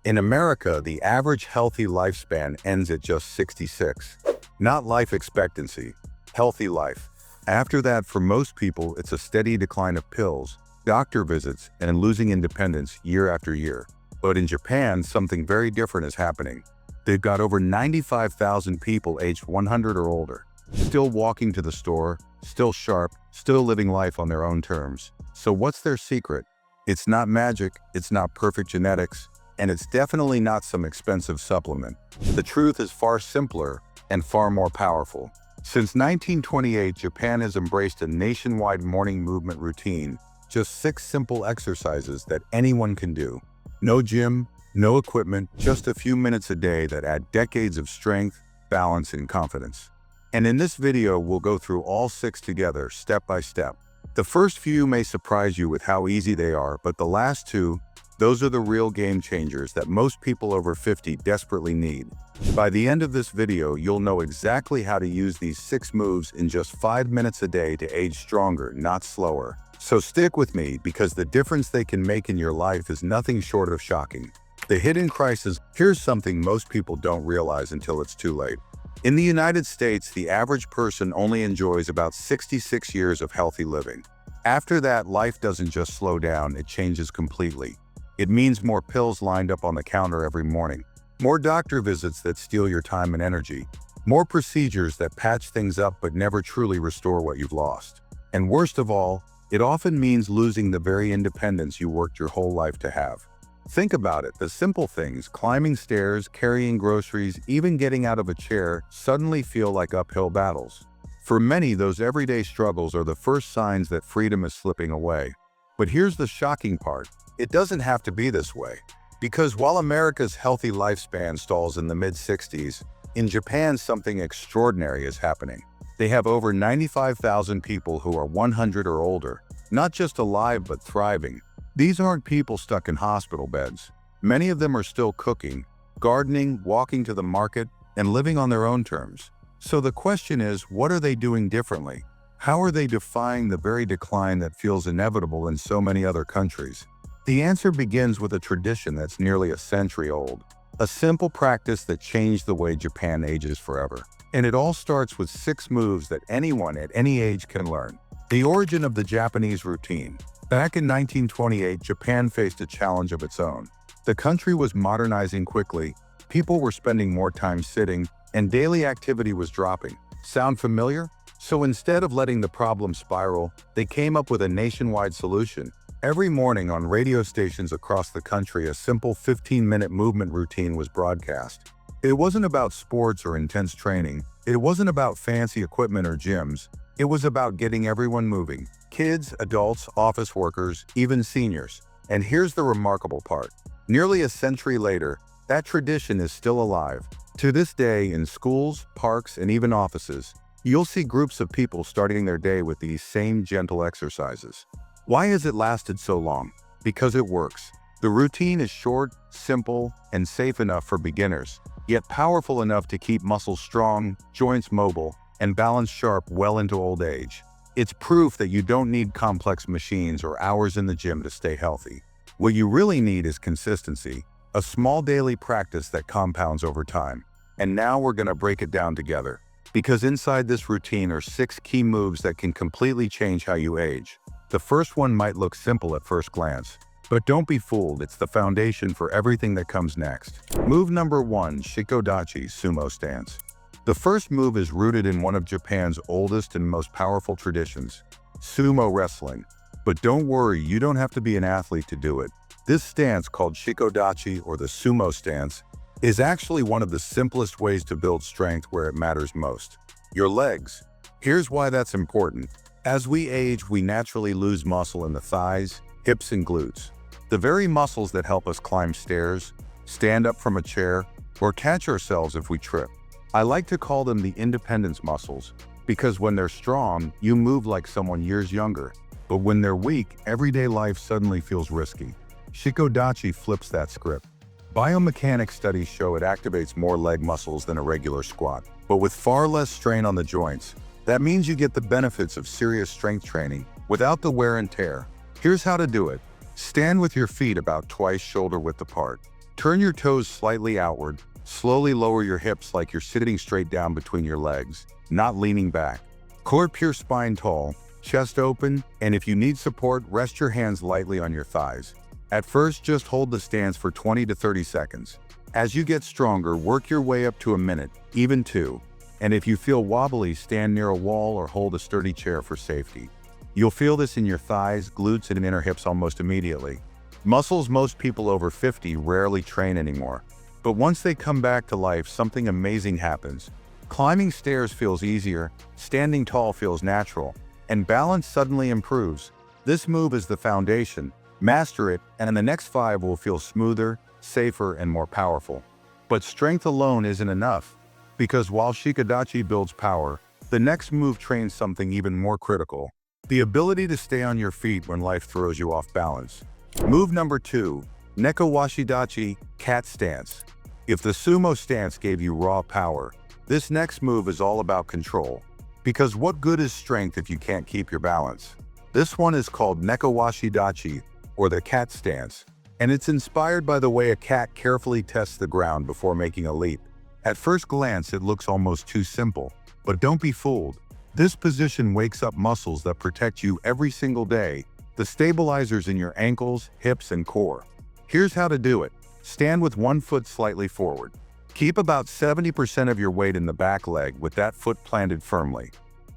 In America, the average healthy lifespan ends at just 66. Not life expectancy, healthy life. After that, for most people, it's a steady decline of pills, doctor visits, and losing independence year after year. But in Japan, something very different is happening. They've got over 95,000 people aged 100 or older, still walking to the store, still sharp, still living life on their own terms. So what's their secret? It's not magic, it's not perfect genetics, and it's definitely not some expensive supplement. The truth is far simpler and far more powerful. Since 1928, Japan has embraced a nationwide morning movement routine, just 6 simple exercises that anyone can do. No gym, no equipment, just a few minutes a day that add decades of strength, balance, and confidence. And in this video, we'll go through all 6 together, step by step. The first few may surprise you with how easy they are, but the last 2, those are the real game changers that most people over 50 desperately need. By the end of this video, you'll know exactly how to use these 6 moves in just 5 minutes a day to age stronger, not slower. So stick with me, because the difference they can make in your life is nothing short of shocking. The hidden crisis. Here's something most people don't realize until it's too late. In the United States, the average person only enjoys about 66 years of healthy living. After that, life doesn't just slow down, it changes completely. It means more pills lined up on the counter every morning, more doctor visits that steal your time and energy, more procedures that patch things up but never truly restore what you've lost. And worst of all, it often means losing the very independence you worked your whole life to have. Think about it, the simple things, climbing stairs, carrying groceries, even getting out of a chair, suddenly feel like uphill battles. For many, those everyday struggles are the first signs that freedom is slipping away. But here's the shocking part. It doesn't have to be this way. Because while America's healthy lifespan stalls in the mid-60s, in Japan something extraordinary is happening. They have over 95,000 people who are 100 or older, not just alive but thriving. These aren't people stuck in hospital beds. Many of them are still cooking, gardening, walking to the market, and living on their own terms. So the question is, what are they doing differently? How are they defying the very decline that feels inevitable in so many other countries? The answer begins with a tradition that's nearly a century old. A simple practice that changed the way Japan ages forever. And it all starts with 6 moves that anyone at any age can learn. The origin of the Japanese routine. Back in 1928, Japan faced a challenge of its own. The country was modernizing quickly, people were spending more time sitting, and daily activity was dropping. Sound familiar? So instead of letting the problem spiral, they came up with a nationwide solution. Every morning on radio stations across the country, a simple 15-minute movement routine was broadcast. It wasn't about sports or intense training. It wasn't about fancy equipment or gyms. It was about getting everyone moving. Kids, adults, office workers, even seniors. And here's the remarkable part. Nearly a century later, that tradition is still alive. To this day, in schools, parks, and even offices, you'll see groups of people starting their day with these same gentle exercises. Why has it lasted so long? Because it works. The routine is short, simple, and safe enough for beginners, yet powerful enough to keep muscles strong, joints mobile, and balance sharp well into old age. It's proof that you don't need complex machines or hours in the gym to stay healthy. What you really need is consistency, a small daily practice that compounds over time. And now we're going to break it down together. Because inside this routine are 6 key moves that can completely change how you age. The first one might look simple at first glance, but don't be fooled, it's the foundation for everything that comes next. Move number 1, Shikodachi, Sumo stance. The first move is rooted in one of Japan's oldest and most powerful traditions, sumo wrestling. But don't worry, you don't have to be an athlete to do it. This stance, called Shikodachi or the sumo stance, is actually one of the simplest ways to build strength where it matters most. Your legs. Here's why that's important. As we age, we naturally lose muscle in the thighs, hips, and glutes. The very muscles that help us climb stairs, stand up from a chair, or catch ourselves if we trip. I like to call them the independence muscles, because when they're strong, you move like someone years younger. But when they're weak, everyday life suddenly feels risky. Shikodachi flips that script. Biomechanics studies show it activates more leg muscles than a regular squat, but with far less strain on the joints. That means you get the benefits of serious strength training without the wear and tear. Here's how to do it. Stand with your feet about twice shoulder width apart. Turn your toes slightly outward. Slowly lower your hips like you're sitting straight down between your legs, not leaning back. Core your spine tall, chest open, and if you need support, rest your hands lightly on your thighs. At first, just hold the stance for 20 to 30 seconds. As you get stronger, work your way up to a minute, even 2. And if you feel wobbly, stand near a wall or hold a sturdy chair for safety. You'll feel this in your thighs, glutes, and inner hips almost immediately. Muscles most people over 50 rarely train anymore. But once they come back to life, something amazing happens. Climbing stairs feels easier, standing tall feels natural, and balance suddenly improves. This move is the foundation. Master it, and the next 5 will feel smoother, safer, and more powerful. But strength alone isn't enough, because while Shikodachi builds power, the next move trains something even more critical: the ability to stay on your feet when life throws you off balance. Move number 2, Nekowashi Dachi, cat stance. If the sumo stance gave you raw power, this next move is all about control. Because what good is strength if you can't keep your balance? This one is called Nekowashi Dachi, or the cat stance, and it's inspired by the way a cat carefully tests the ground before making a leap. At first glance, it looks almost too simple, but don't be fooled. This position wakes up muscles that protect you every single day, the stabilizers in your ankles, hips, and core. Here's how to do it. Stand with one foot slightly forward. Keep about 70% of your weight in the back leg with that foot planted firmly.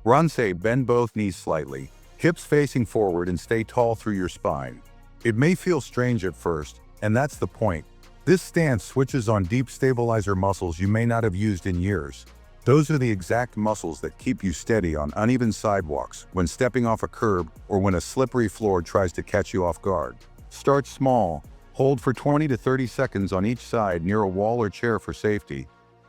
Ransei, bend both knees slightly, hips facing forward, and stay tall through your spine. It may feel strange at first, and that's the point. This stance switches on deep stabilizer muscles you may not have used in years. Those are the exact muscles that keep you steady on uneven sidewalks, when stepping off a curb, or when a slippery floor tries to catch you off guard. Start small. Hold for 20 to 30 seconds on each side near a wall or chair for safety.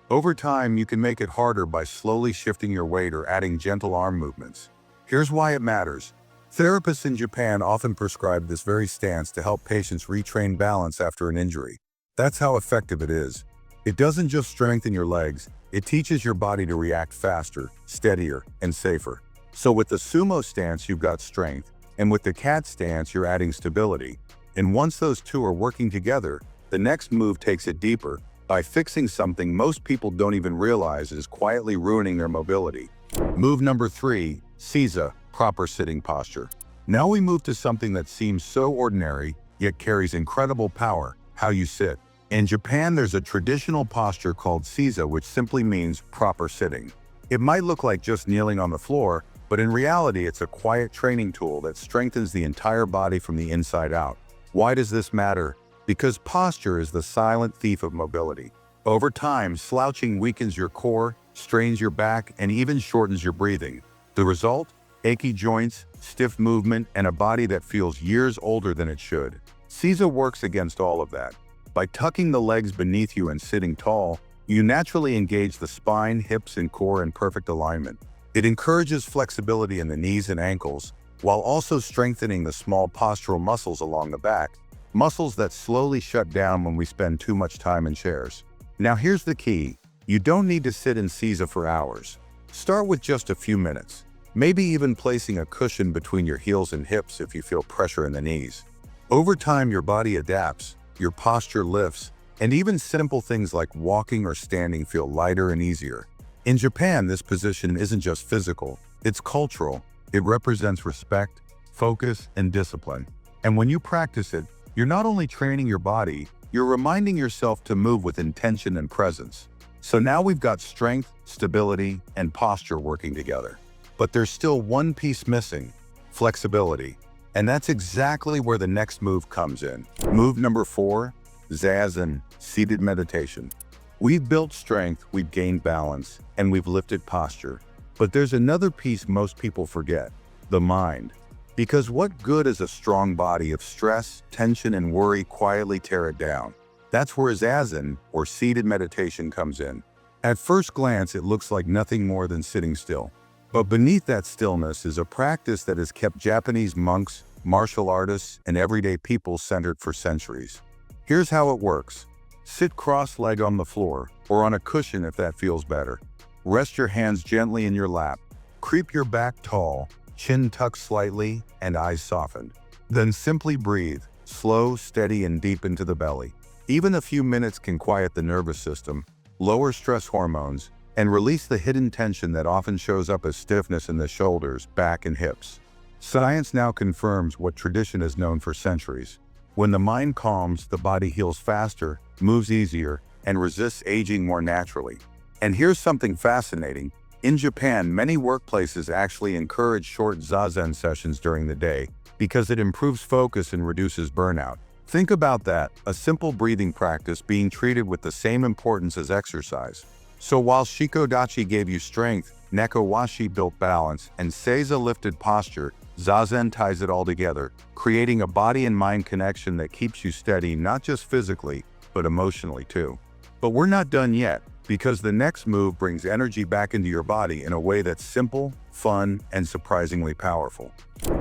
Over time, you can make it harder by slowly shifting your weight or adding gentle arm movements. Here's why it matters. Therapists in Japan often prescribe this very stance to help patients retrain balance after an injury. That's how effective it is. It doesn't just strengthen your legs, it teaches your body to react faster, steadier, and safer. So with the sumo stance, you've got strength, and with the cat stance, you're adding stability. And once those two are working together, the next move takes it deeper by fixing something most people don't even realize is quietly ruining their mobility. Move number 3, Seiza, proper sitting posture. Now we move to something that seems so ordinary, yet carries incredible power: how you sit. In Japan, there's a traditional posture called Seiza, which simply means proper sitting. It might look like just kneeling on the floor, but in reality, it's a quiet training tool that strengthens the entire body from the inside out. Why does this matter? Because posture is the silent thief of mobility. Over time, slouching weakens your core, strains your back, and even shortens your breathing. The result? Achy joints, stiff movement, and a body that feels years older than it should. Seiza works against all of that. By tucking the legs beneath you and sitting tall, you naturally engage the spine, hips, and core in perfect alignment. It encourages flexibility in the knees and ankles, while also strengthening the small postural muscles along the back, muscles that slowly shut down when we spend too much time in chairs. Now here's the key. You don't need to sit in Seiza for hours. Start with just a few minutes, maybe even placing a cushion between your heels and hips if you feel pressure in the knees. Over time, your body adapts, your posture lifts, and even simple things like walking or standing feel lighter and easier. In Japan, this position isn't just physical, it's cultural. It represents respect, focus, and discipline. And when you practice it, you're not only training your body, you're reminding yourself to move with intention and presence. So now we've got strength, stability, and posture working together. But there's still one piece missing: flexibility. And that's exactly where the next move comes in. Move number 4, Zazen, seated meditation. We've built strength, we've gained balance, and we've lifted posture. But there's another piece most people forget: the mind. Because what good is a strong body if stress, tension, and worry quietly tear it down? That's where Zazen, or seated meditation, comes in. At first glance, it looks like nothing more than sitting still. But beneath that stillness is a practice that has kept Japanese monks, martial artists, and everyday people centered for centuries. Here's how it works. Sit cross-legged on the floor, or on a cushion if that feels better. Rest your hands gently in your lap. Creep your back tall, chin tucked slightly, and eyes softened. Then simply breathe, slow, steady, and deep into the belly. Even a few minutes can quiet the nervous system, lower stress hormones, and release the hidden tension that often shows up as stiffness in the shoulders, back, and hips. Science now confirms what tradition has known for centuries. When the mind calms, the body heals faster, moves easier, and resists aging more naturally. And here's something fascinating. In Japan, many workplaces actually encourage short Zazen sessions during the day because it improves focus and reduces burnout. Think about that, a simple breathing practice being treated with the same importance as exercise. So while Shikodachi gave you strength, Nekowashi built balance, and Seiza lifted posture, Zazen ties it all together, creating a body and mind connection that keeps you steady not just physically, but emotionally too. But we're not done yet, because the next move brings energy back into your body in a way that's simple, fun, and surprisingly powerful.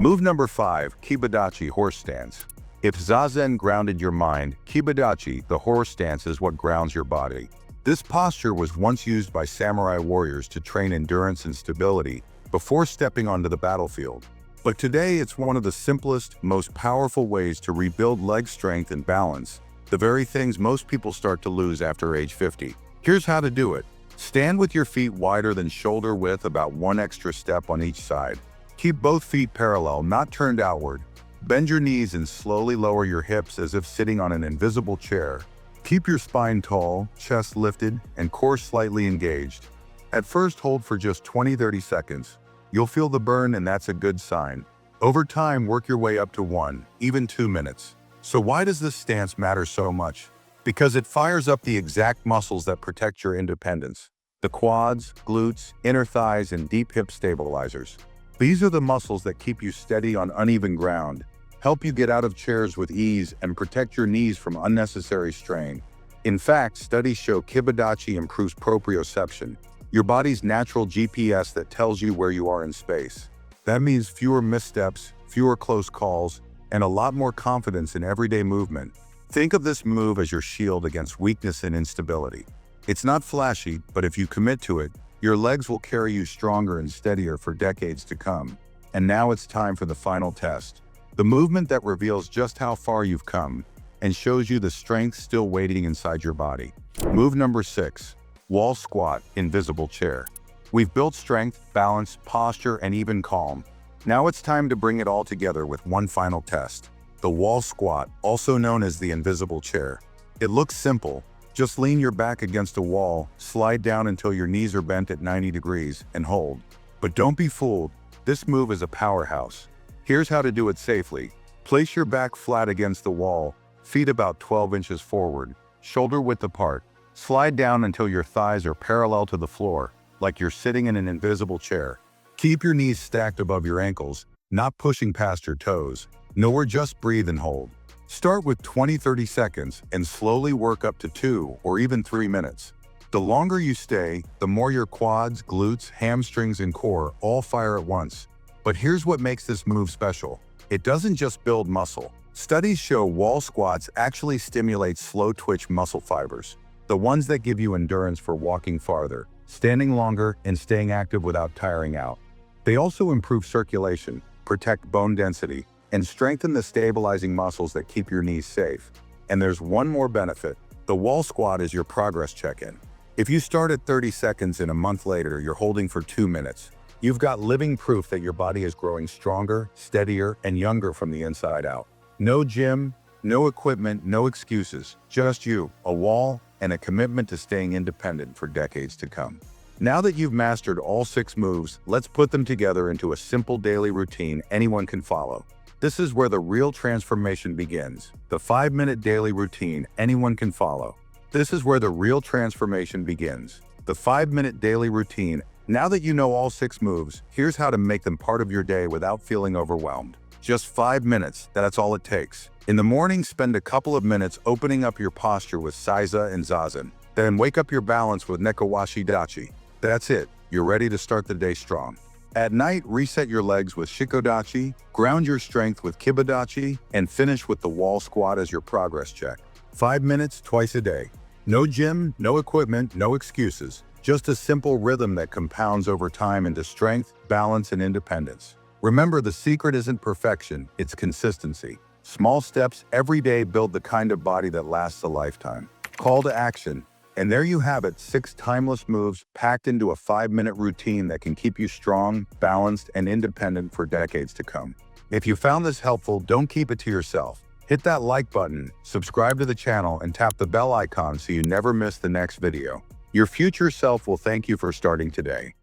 Move number 5, Kibadachi horse stance. If Zazen grounded your mind, Kibadachi, the horse stance, is what grounds your body. This posture was once used by samurai warriors to train endurance and stability before stepping onto the battlefield. But today it's one of the simplest, most powerful ways to rebuild leg strength and balance, the very things most people start to lose after age 50. Here's how to do it. Stand with your feet wider than shoulder width, about one extra step on each side. Keep both feet parallel, not turned outward. Bend your knees and slowly lower your hips as if sitting on an invisible chair. Keep your spine tall, chest lifted, and core slightly engaged. At first, hold for just 20-30 seconds. You'll feel the burn, and that's a good sign. Over time, work your way up to 1, even 2 minutes. So why does this stance matter so much? Because it fires up the exact muscles that protect your independence. The quads, glutes, inner thighs, and deep hip stabilizers. These are the muscles that keep you steady on uneven ground, help you get out of chairs with ease, and protect your knees from unnecessary strain. In fact, studies show Kibadachi improves proprioception, your body's natural GPS that tells you where you are in space. That means fewer missteps, fewer close calls, and a lot more confidence in everyday movement. Think of this move as your shield against weakness and instability. It's not flashy, but if you commit to it, your legs will carry you stronger and steadier for decades to come. And now it's time for the final test. The movement that reveals just how far you've come and shows you the strength still waiting inside your body. Move number 6. Wall squat, invisible chair. We've built strength, balance, posture, and even calm. Now it's time to bring it all together with one final test. The wall squat, also known as the invisible chair. It looks simple. Just lean your back against a wall, slide down until your knees are bent at 90 degrees, and hold. But don't be fooled. This move is a powerhouse. Here's how to do it safely. Place your back flat against the wall, feet about 12 inches forward, shoulder width apart. Slide down until your thighs are parallel to the floor, like you're sitting in an invisible chair. Keep your knees stacked above your ankles, not pushing past your toes. Nowhere, just breathe and hold. Start with 20-30 seconds and slowly work up to 2 or even 3 minutes. The longer you stay, the more your quads, glutes, hamstrings, and core all fire at once. But here's what makes this move special. It doesn't just build muscle. Studies show wall squats actually stimulate slow-twitch muscle fibers, the ones that give you endurance for walking farther, standing longer, and staying active without tiring out. They also improve circulation, protect bone density, and strengthen the stabilizing muscles that keep your knees safe. And there's one more benefit. The wall squat is your progress check-in. If you start at 30 seconds and a month later you're holding for 2 minutes, you've got living proof that your body is growing stronger, steadier, and younger from the inside out. No gym, no equipment, no excuses, just you, a wall, and a commitment to staying independent for decades to come. Now that you've mastered all 6 moves, let's put them together into a simple daily routine anyone can follow. This is where the real transformation begins. The 5-minute daily routine anyone can follow. This is where the real transformation begins. The 5-minute daily routine. Now that you know all 6 moves, here's how to make them part of your day without feeling overwhelmed. Just 5 minutes, that's all it takes. In the morning, spend a couple of minutes opening up your posture with Seiza and Zazen. Then wake up your balance with Nekowashi Dachi. That's it, you're ready to start the day strong. At night, reset your legs with Shikodachi, ground your strength with Kibadachi, and finish with the wall squat as your progress check. 5 minutes twice a day. No gym, no equipment, no excuses. Just a simple rhythm that compounds over time into strength, balance, and independence. Remember, the secret isn't perfection, it's consistency. Small steps every day build the kind of body that lasts a lifetime. Call to action. And there you have it, 6 timeless moves packed into a 5-minute routine that can keep you strong, balanced, and independent for decades to come. If you found this helpful, don't keep it to yourself. Hit that like button, subscribe to the channel, and tap the bell icon so you never miss the next video. Your future self will thank you for starting today.